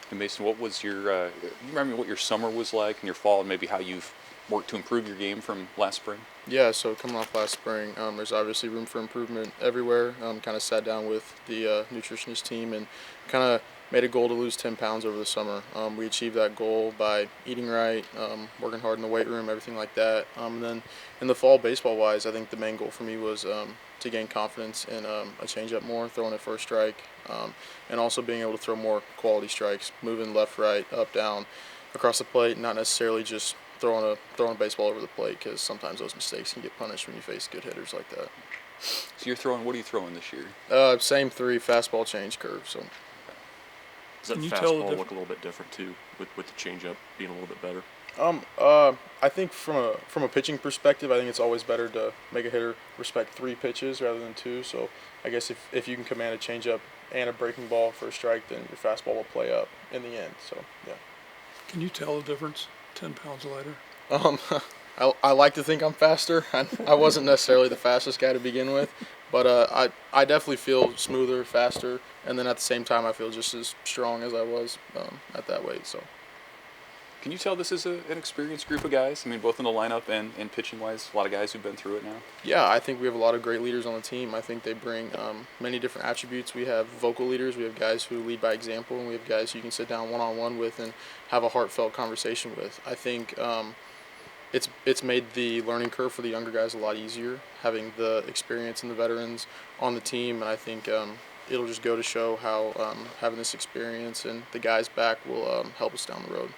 And Mason, what was your, you remember what your summer was like and your fall, and maybe how you've worked to improve your game from last spring? Yeah, so coming off last spring, there's obviously room for improvement everywhere. Kind of sat down with the nutritionist team and kind of made a goal to lose 10 pounds over the summer. We achieved that goal by eating right, working hard in the weight room, everything like that. And then in the fall, baseball-wise, I think the main goal for me was to gain confidence in a changeup more, throwing it first strike, and also being able to throw more quality strikes, moving left, right, up, down, across the plate, not necessarily just throwing a baseball over the plate, because sometimes those mistakes can get punished when you face good hitters like that. So you're throwing, what are you throwing this year? Same three, fastball, change, curve. So Does that fastball look a little bit different too, with the changeup being a little bit better? I think from a pitching perspective, I think it's always better to make a hitter respect 3 pitches rather than 2. So I guess if you can command a changeup and a breaking ball for a strike, then your fastball will play up in the end. So yeah. Can you tell the difference 10 pounds lighter? I like to think I'm faster. I wasn't necessarily the fastest guy to begin with, but I definitely feel smoother, faster, and then at the same time I feel just as strong as I was at that weight. So. Can you tell this is an experienced group of guys? I mean, both in the lineup and pitching-wise, a lot of guys who've been through it now. Yeah, I think we have a lot of great leaders on the team. I think they bring many different attributes. We have vocal leaders. We have guys who lead by example, and we have guys you can sit down one-on-one with and have a heartfelt conversation with. I think it's made the learning curve for the younger guys a lot easier, having the experience and the veterans on the team, and I think it'll just go to show how having this experience and the guys back will help us down the road.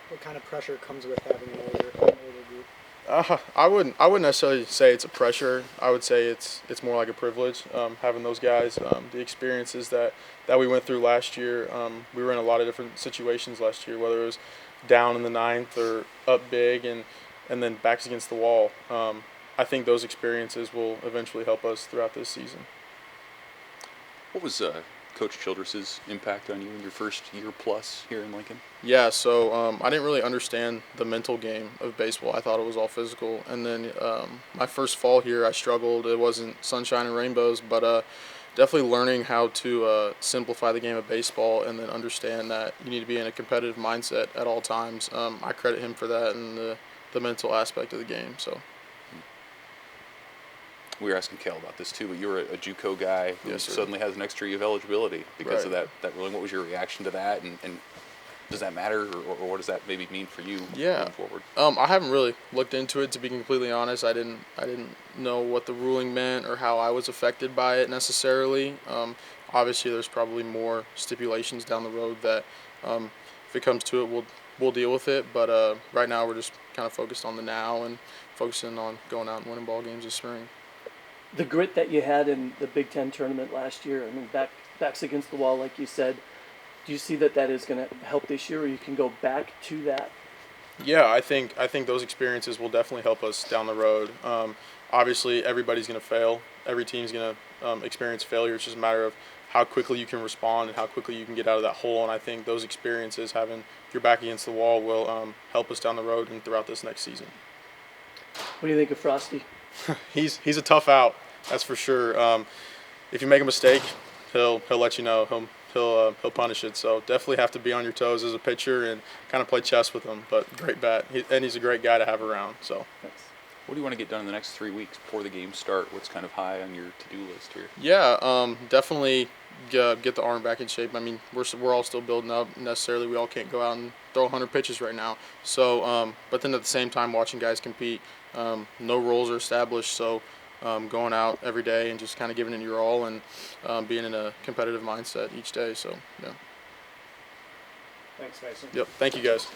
What kind of pressure comes with having an older group? I wouldn't necessarily say it's a pressure. I would say it's more like a privilege, having those guys. The experiences that we went through last year, we were in a lot of different situations last year, whether it was down in the 9th or up big and then backs against the wall. I think those experiences will eventually help us throughout this season. What was Coach Childress's impact on you in your first year plus here in Lincoln? Yeah, so I didn't really understand the mental game of baseball. I thought it was all physical. And then my first fall here, I struggled. It wasn't sunshine and rainbows, but definitely learning how to simplify the game of baseball and then understand that you need to be in a competitive mindset at all times. I credit him for that and the mental aspect of the game. So. We were asking Kel about this too, but you were a JUCO guy who Yes, sir. suddenly has an extra year of eligibility because of Right. that ruling. What was your reaction to that, and does that matter, or what does that maybe mean for you going forward? I haven't really looked into it, to be completely honest. I didn't know what the ruling meant or how I was affected by it necessarily. Obviously, there's probably more stipulations down the road that if it comes to it, we'll deal with it. But right now, we're just kind of focused on the now and focusing on going out and winning ball games this spring. The grit that you had in the Big Ten tournament last year, I mean, backs against the wall, like you said, do you see that is going to help this year, or you can go back to that? Yeah, I think those experiences will definitely help us down the road. Obviously, everybody's going to fail. Every team's going to experience failure. It's just a matter of how quickly you can respond and how quickly you can get out of that hole. And I think those experiences, having your back against the wall, will help us down the road and throughout this next season. What do you think of Frosty? He's a tough out, that's for sure. If you make a mistake, he'll let you know. He'll punish it. So definitely have to be on your toes as a pitcher and kind of play chess with him. But great bat, and he's a great guy to have around. So. Thanks. What do you want to get done in the next 3 weeks before the games start? What's kind of high on your to-do list here? Yeah, definitely get the arm back in shape. I mean, we're all still building up. Necessarily, we all can't go out and throw 100 pitches right now. So, but then at the same time, watching guys compete, no roles are established. So, going out every day and just kind of giving it your all and being in a competitive mindset each day. So, yeah. Thanks, Mason. Yep. Thank you, guys.